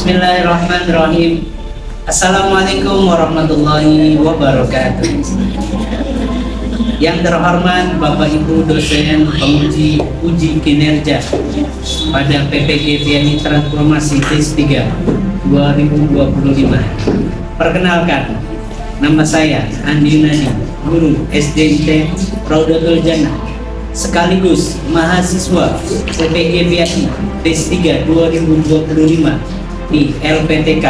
Bismillahirrahmanirrahim. Assalamualaikum warahmatullahi wabarakatuh. Yang terhormat Bapak Ibu dosen penguji uji kinerja pada PPG PNI Transformasi Tes 3 2025. Perkenalkan, nama saya Andi Yunani, guru SDIT Raudatul Jannah, sekaligus mahasiswa PPG PNI Tes 3 2025 di LPTK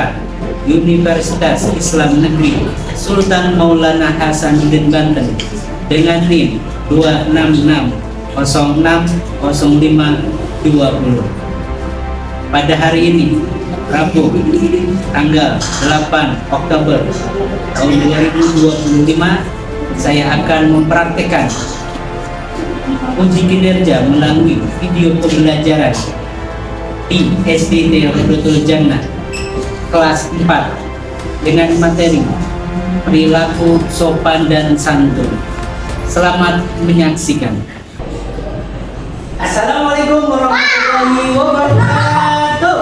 Universitas Islam Negeri Sultan Maulana Hasanuddin Banten dengan NIM 266060520. Pada hari ini, Rabu, tanggal 8 Oktober tahun 2025, saya akan mempraktekkan uji kinerja melalui video pembelajaran di SDIT Raudatul Jannah kelas 4 dengan materi perilaku sopan dan santun. Selamat menyaksikan. Assalamualaikum warahmatullahi wabarakatuh.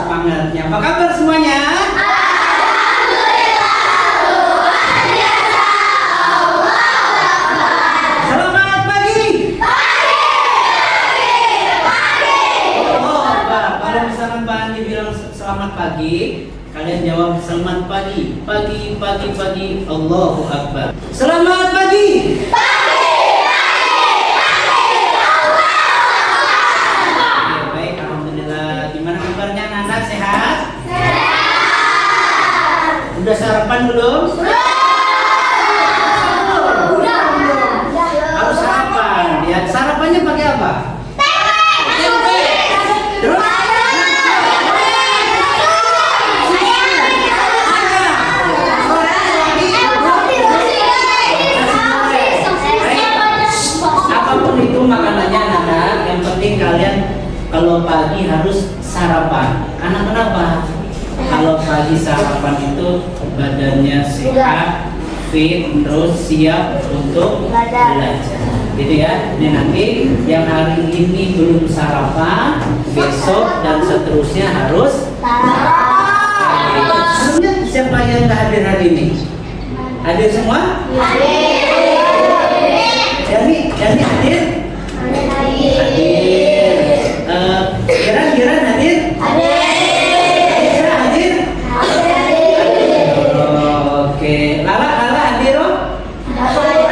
Semangatnya. Apa kabar semuanya? Selamat pagi, kalian jawab selamat pagi. Pagi, pagi, pagi, Allahu Akbar. Selamat pagi. Pagi, Allahu Akbar. Baik, alhamdulillah. Gimana kabarnya anak-anak, sehat? Sehat. Udah sarapan belum? Belum. Harus sarapan. Ya, sarapannya pakai apa? Tempe. Terus? Makanannya anak-anak, yang penting kalian kalau pagi harus sarapan. Karena kenapa? Kalau pagi sarapan itu badannya sehat, fit, terus siap untuk belajar. Gitu ya. Ini nanti yang hari ini belum sarapan, besok dan seterusnya harus sarapan. Sebelumnya siapa yang nggak hadir hari ini? Hadir semua? Hadir. Jadi hadir? Giran hadir? Hadir. Hadir? Oke. Lala hadir? Hadir.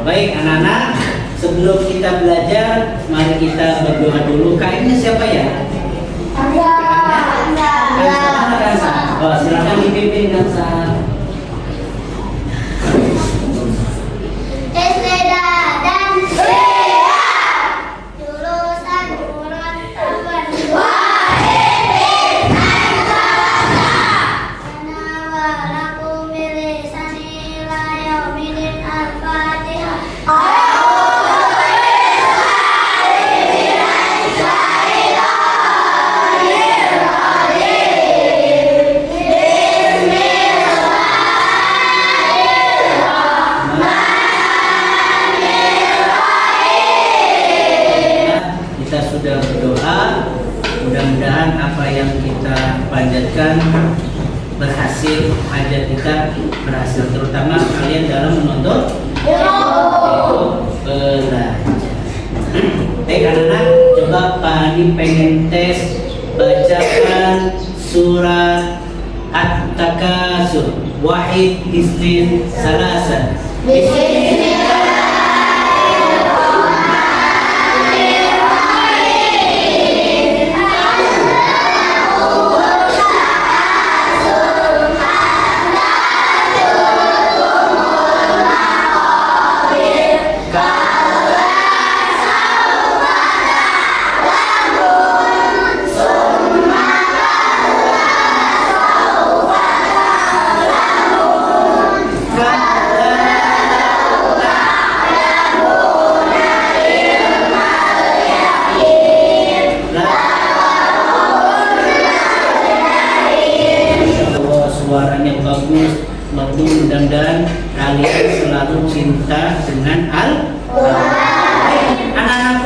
Baik anak-anak, sebelum kita belajar, mari kita berdoa dulu. Kayaknya siapa ya? Kansa. Oh, silakan dipimpin Kansa. Sudah berdoa, mudah-mudahan apa yang kita panjatkan berhasil, hajat kita berhasil, terutama kalian dalam menuntut belajar. Baik anak-anak, coba Pak Adi pengen tes bacakan surat At-Takasur Wahid Isnin Salasa. Suaranya bagus, mudah-mudahan kalian selalu cinta dengan Al-Quran. Anak-anakku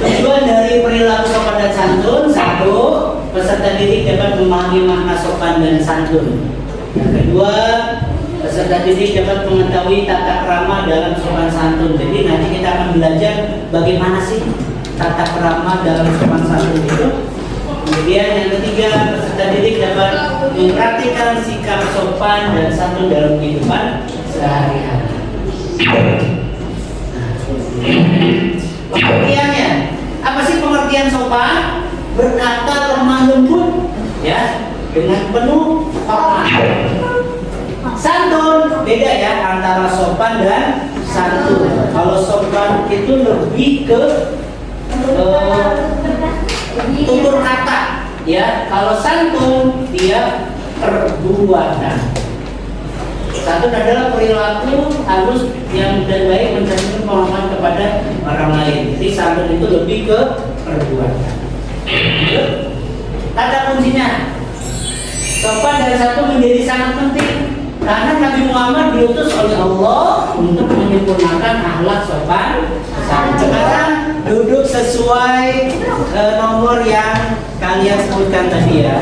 Tujuan dari perilaku sopan dan santun: satu, peserta didik dapat memahami makna sopan dan santun. Yang kedua, peserta didik dapat mengetahui tata krama dalam sopan santun. Jadi nanti kita akan belajar bagaimana sih tata krama dalam sopan santun itu. Kemudian yang ketiga, peserta didik dapat mempraktikkan sikap sopan dan santun dalam kehidupan sehari-hari. Pengertiannya, apa sih pengertian sopan? Berkata lemah lembut, ya, dengan penuh hormat. Santun beda ya antara sopan dan santun. Kalau sopan itu lebih ke tutur kata, ya. Kalau santun dia perbuatan. Santun adalah perilaku halus yang dan baik mencerminkan penghormatan kepada orang lain. Jadi santun itu lebih ke perbuatan. Kata kuncinya, sopan dan santun menjadi sangat penting karena Nabi Muhammad diutus oleh Allah untuk menyempurnakan akhlak sopan santun. Sekarang duduk sesuai nomor yang kalian sebutkan tadi ya.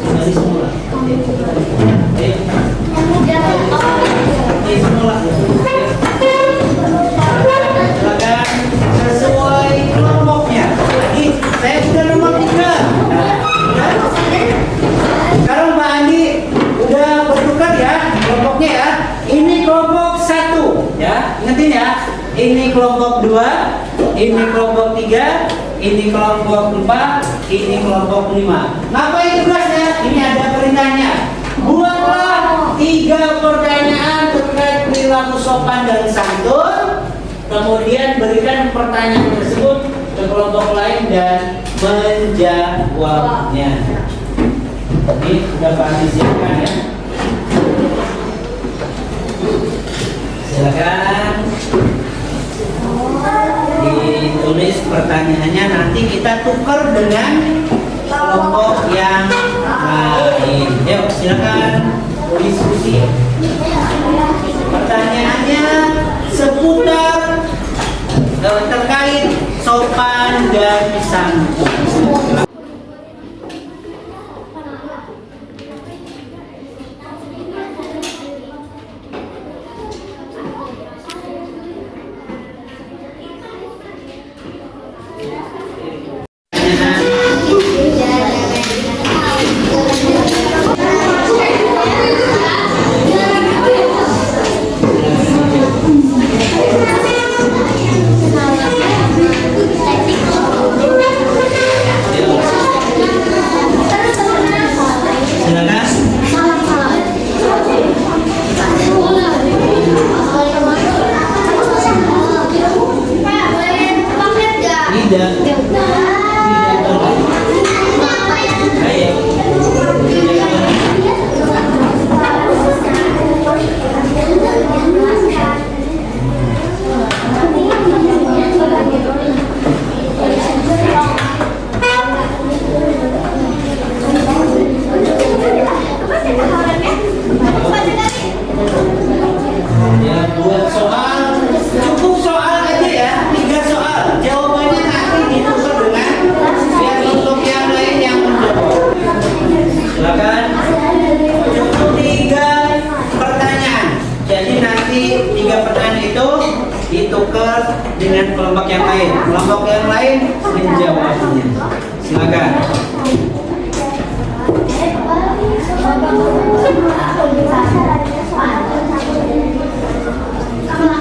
Dari semula. Semula. Silakan sesuai kelompoknya. Jadi saya sudah nomor 3. Sekarang Mbak Andi udah bertukar ya kelompoknya ya. Ini kelompok 1 ya. Ingetin ya. Ini kelompok 2, ini kelompok 3, ini kelompok 4, ini kelompok 5. Ngapain tugasnya? Ini ada perintahnya. Buatlah 3 pertanyaan terkait perilaku sopan dan santun. Kemudian berikan pertanyaan tersebut ke kelompok lain dan menjawabnya. Ini sudah pasti siapkan ya. Silakan ditulis pertanyaannya, nanti kita tukar dengan kelompok yang lain. Yuk silakan diskusi. Pertanyaannya seputar terkait sopan dan santun. Ditukar dengan kelompok yang lain. Kelompok yang lain menjawabnya. Silakan.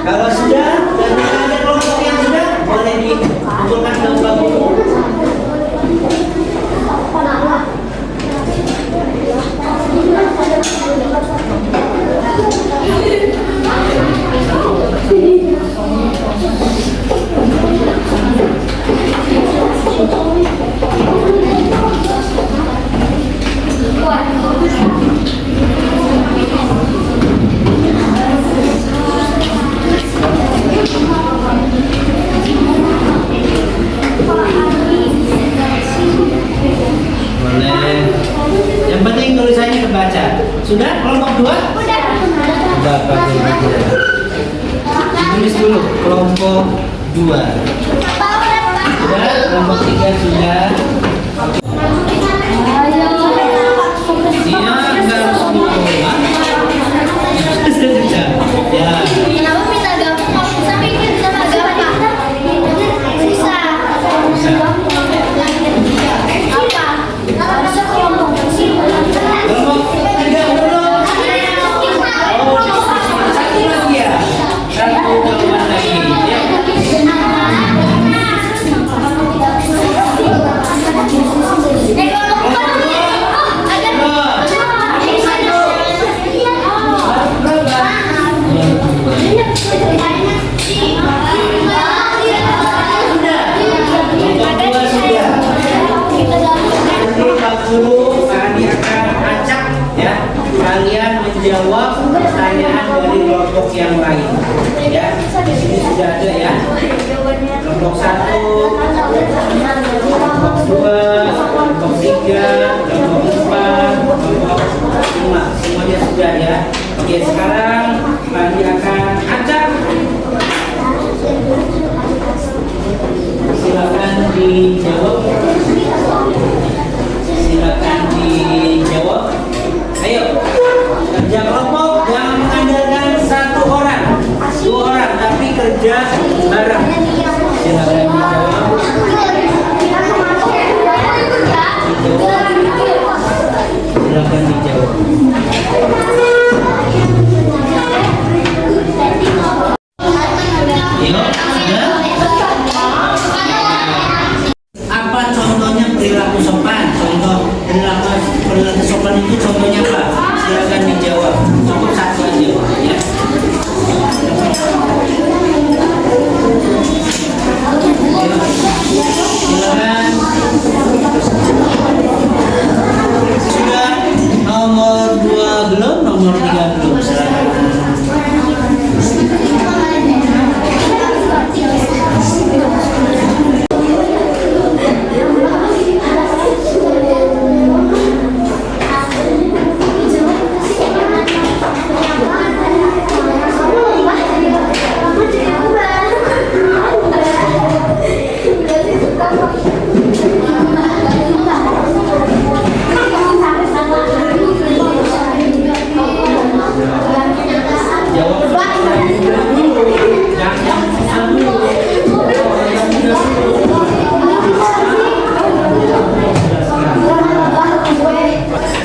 Kalau sudah dan ada kelompok yang sudah, boleh dikumpulkan ke kelompok. Sudah kelompok 2? Sudah. Tulis dulu kelompok 2. Sudah, kelompok 3 sudah. Iya, enggak semua. Ya. Kenapa minta gabung? Kalau bisa mikir sama gabung. Susah. Apa? Harusnya kelompok kecil. Kelompok 3 belum. Oh, satu lagi ya. Satu kelompok lagi. Ya. Guru kami akan ajak ya kalian menjawab pertanyaan dari kelompok yang lain ya. Di sini sudah ada ya kelompok 1, kelompok 2, kelompok 3, kelompok 4, kelompok 5, semuanya sudah ya. Oke, sekarang kami akan ajak, silakan dijawab. Silakan dijawab. Ayo, kerja kelompok jangan mengandalkan 1 orang, 2 orang, tapi kerja bareng. Silakan dijawab. Silakan dijawab. Ayo, sudah. Apa contohnya perilaku sopan? Contoh perilaku sopan itu contohnya apa? Silakan dijawab. Cukup 1 aja ya. Silakan. Sudah nomor 2 belum, nomor 3 belum. Silakan.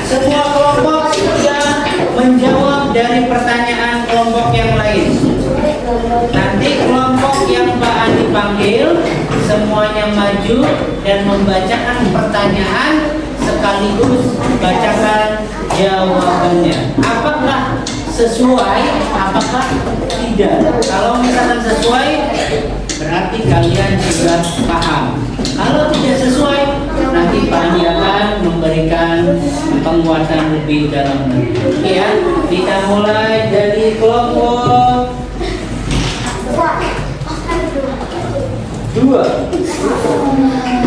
Semua kelompok sudah menjawab dari pertanyaan kelompok yang lain. Nanti kelompok yang Pak Andi panggil semuanya maju dan membacakan pertanyaan sekaligus bacakan jawabannya. Apakah sesuai? Apakah tidak? Kalau misalkan sesuai, berarti kalian sudah paham. Kalau tidak sesuai, nanti Pak Andi akan memberikan penguatan lebih dalam lagi. Oke ya, kita mulai dari kelompok 2.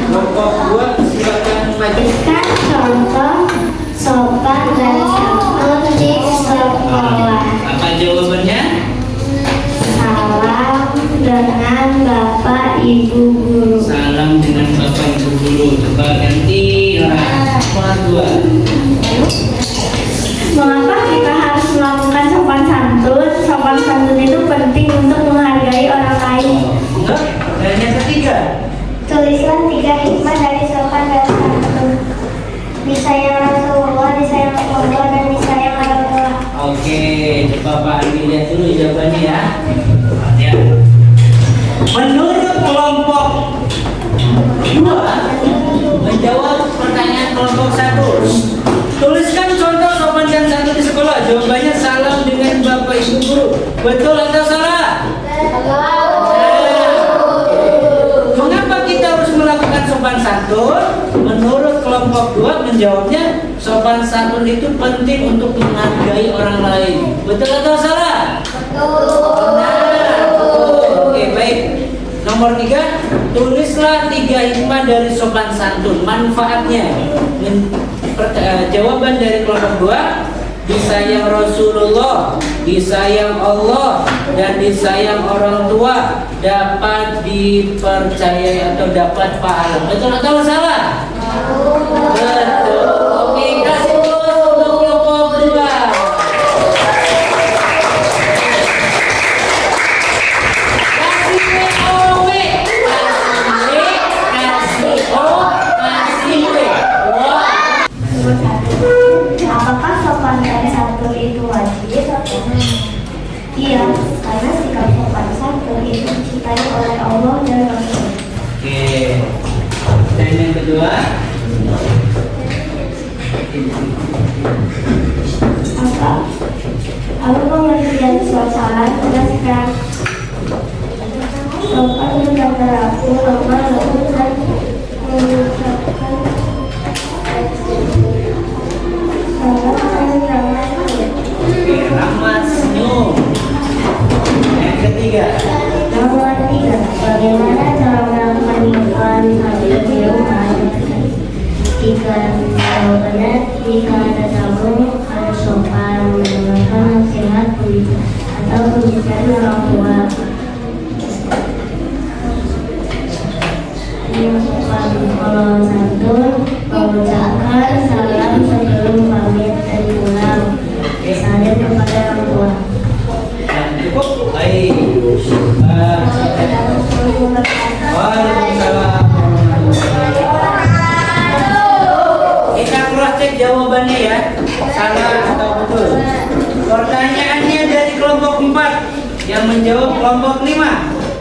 Kelompok 2 silakan maju. Kan contoh sopan dan santun di sekolah. Apa jawabannya? Salam dengan Bapak Ibu Guru. Salam dengan Bapak Ibu Guru. Coba ganti kelompok 2. Mengapa kita harus melakukan sopan santun? Sopan santun itu penting untuk menghargai orang lain. Enggak, dan yang ketiga. Tulislah 3 hikmah dari sopan dan santun. Disayang Rasulullah, disayang Allah, dan disayang orang tua. Oke, coba Pak Andi lihat dulu jawabannya ya. Ya. Menurut kelompok 2 menjawab pertanyaan kelompok 1. Tuliskan contoh sopan dan santun di sekolah. Jawabannya salam dengan Bapak Ibu Guru. Betul atau salah? Mengapa kita harus melakukan sopan santun? Menurut kelompok 2 menjawabnya sopan santun itu penting untuk menghargai orang lain. Betul atau salah? Benar. Oke, baik. Nomor 3, tulislah 3 hikmah dari sopan santun. Manfaatnya. Jawaban dari kelompok 2 disayang Rasulullah, disayang Allah, dan disayang orang tua, dapat dipercayai atau dapat pahala. Betul atau salah? Betul. Oke, kasih bos untuk kelompok 2. Apakah sopan dan santun itu wajib? Iya, karena sikap sopan santun itu dicintai oleh Allah dan Rasul. Oke. Dan yang kedua, apa pengertian suasana berdasarkan sopan dan berlaku lemah lembut dan mengucapkan salam dan ramah senyum. oke, ramah senyum. Yang ketiga, Nomor 3, bagaimana cara melakukan iklan sambil di rumah? Jika jawabannya, jika ada tamu, harus sopan mendengarkan nasihat atau pembicaraan orang tua. Yang sopan kalau santun, mengucapkan salam sebelum pamit dan pulang, misalnya kepada orang tua. yang cukup baik. Waalaikumsalam. Kita cross check jawabannya ya, salah atau betul. Pertanyaannya dari kelompok 4 yang menjawab kelompok 5.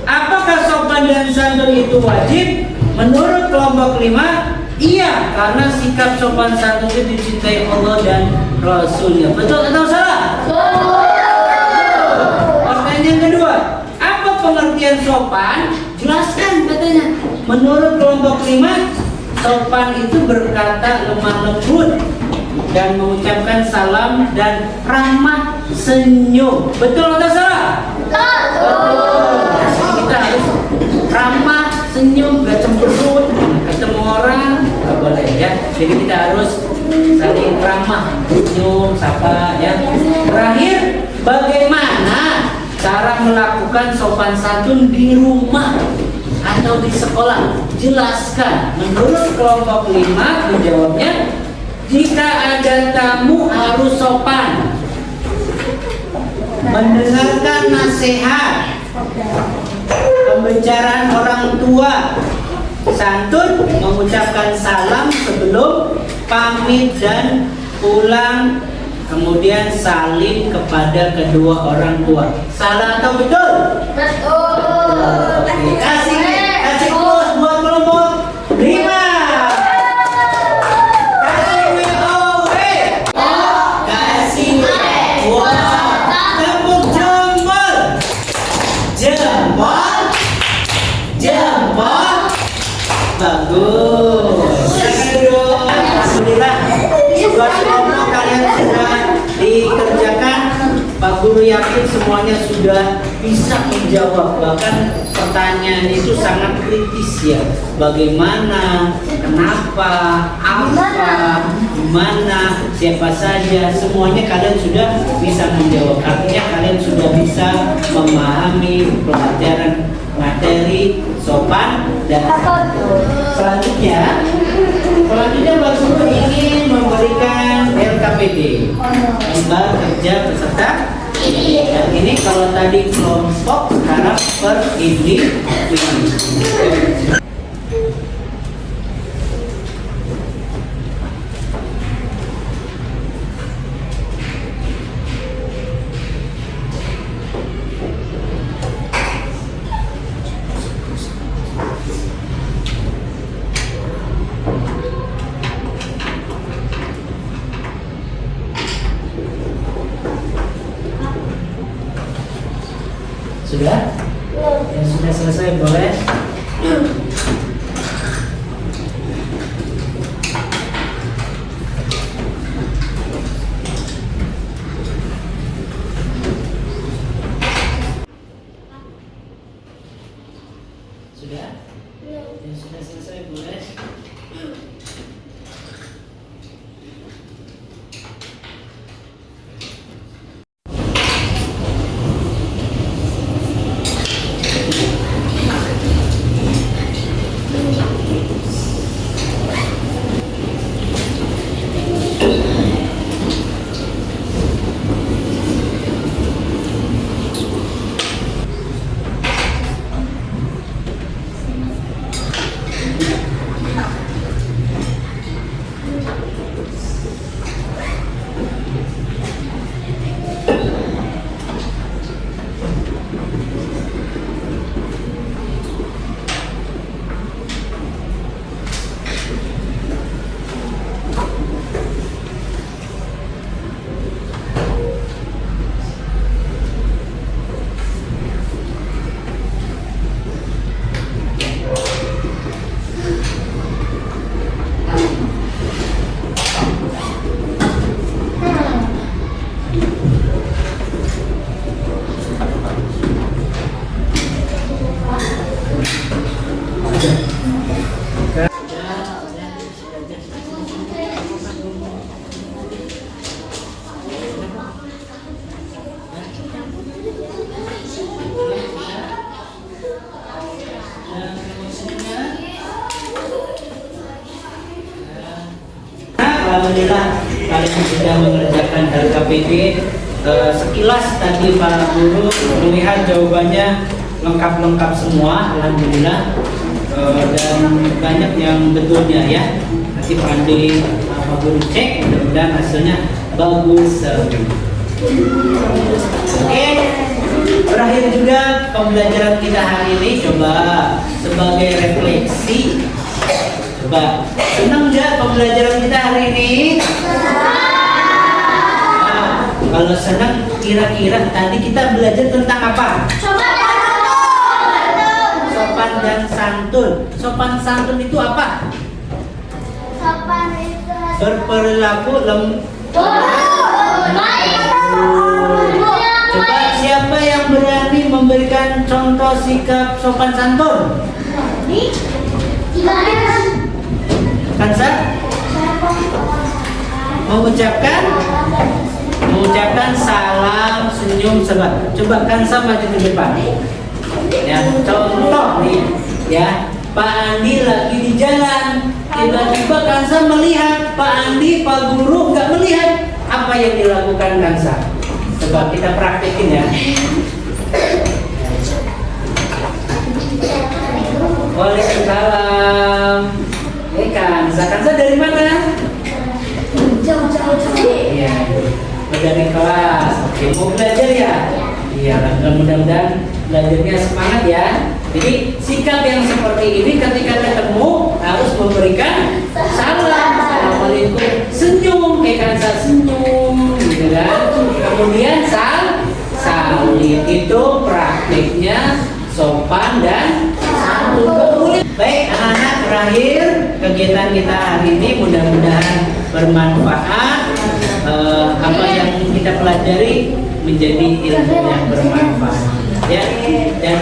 Apakah sopan dan santun itu wajib? Menurut kelompok 5, iya, karena sikap sopan santun itu dicintai Allah dan Rasulnya. Betul atau salah? Pertanyaan kedua, apa pengertian sopan? Jelaskan katanya. Menurut kelompok 5, sopan itu berkata lemah lembut dan mengucapkan salam dan ramah senyum. Betul atau salah? Betul. Jadi kita harus ramah senyum, gak cemberut, ketemu orang gak boleh ya. Jadi kita harus saling ramah, senyum, sapa ya. Terakhir, bagaimana cara melakukan sopan santun di rumah atau di sekolah? Jelaskan. Menurut kelompok 5 menjawabnya, jika ada tamu harus sopan, mendengarkan nasihat, pembicaraan orang tua, santun, mengucapkan salam sebelum pamit dan pulang, kemudian saling kepada kedua orang tua. Salah atau betul? Oke, kasih plus buat kelompok 5. Kasih WOW. Kasih wah. Tepuk jempol. Jempol. Bagus. Silakan duduk. Alhamdulillah, tugas kelompok kalian sudah dikerjakan. Pak Guru yakin semuanya sudah bisa menjawab. Bahkan pertanyaan itu sangat kritis ya. Bagaimana, kenapa, apa, gimana, siapa saja, semuanya kalian sudah bisa menjawab. Artinya kalian sudah bisa memahami pelajaran materi sopan dan santun. Selanjutnya Pak Guru ingin memberikan LKPD, lembar kerja peserta. Dan ini kalau tadi kelompok, sekarang per individu. Sudah? Yang sudah selesai boleh? Sudah? Yang sudah selesai boleh? kalian sudah mengerjakan LKPD. Sekilas tadi Pak Guru melihat jawabannya lengkap-lengkap semua, alhamdulillah. Dan banyak yang betulnya ya. Nanti Pak Andi, Pak Guru cek, mudah-mudahan hasilnya bagus. Oke, berakhir juga pembelajaran kita hari ini. Coba sebagai refleksi, coba senang nggak pembelajaran kita hari ini? Kalau senang, kira-kira tadi kita belajar tentang apa? Sopan dan santun. Sopan santun itu apa? Berperilaku Coba siapa yang berani memberikan contoh sikap sopan santun? Kansa? Mengucapkan salam, senyum, sebat. Coba Kansa maju ke depan. Ya, contoh nih, ya. Pak Andi lagi di jalan, tiba-tiba Kansa melihat Pak Andi, Pak Guru nggak melihat. Apa yang dilakukan Kansa? Coba kita praktekin ya. Waalaikumsalam. Kansa dari mana? Iya, dari kelas. Oke, mau belajar ya? Iya, mudah-mudahan belajarnya semangat ya. Jadi sikap yang seperti ini ketika ketemu harus memberikan salam, assalamualaikum, senyum, Kansa senyum, gitu kan? Kemudian salim itu praktiknya sopan dan santun. Baik anak-anak, terakhir kegiatan kita hari ini mudah-mudahan bermanfaat. Apa yang kita pelajari menjadi ilmu yang bermanfaat. Ya, dan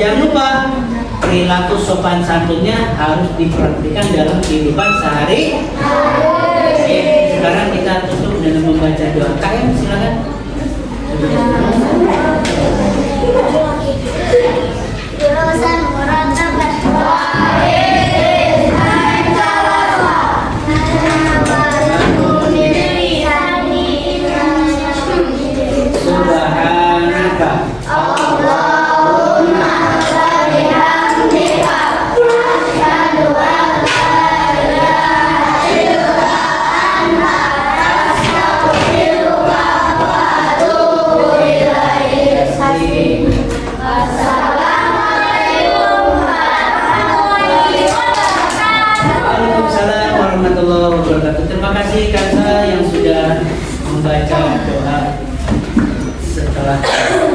jangan lupa perilaku sopan santunnya harus diperhatikan dalam kehidupan sehari. Oke, sekarang kita tutup dengan membaca doa. Kalian silakan. Terima kasih Kansa yang sudah membaca doa setelah.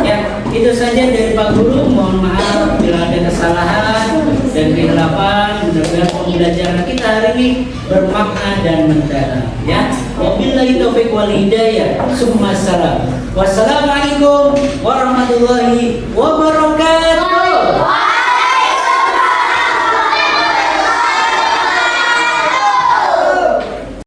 Ya, itu saja dari Pak Guru. Mohon maaf bila ada kesalahan dan kehilafan. Mudah-mudahan pembelajaran kita hari ini bermakna dan mendalam. Ya, wabillahi taufiq wal hidayah. Wassalamualaikum warahmatullahi wabarakatuh.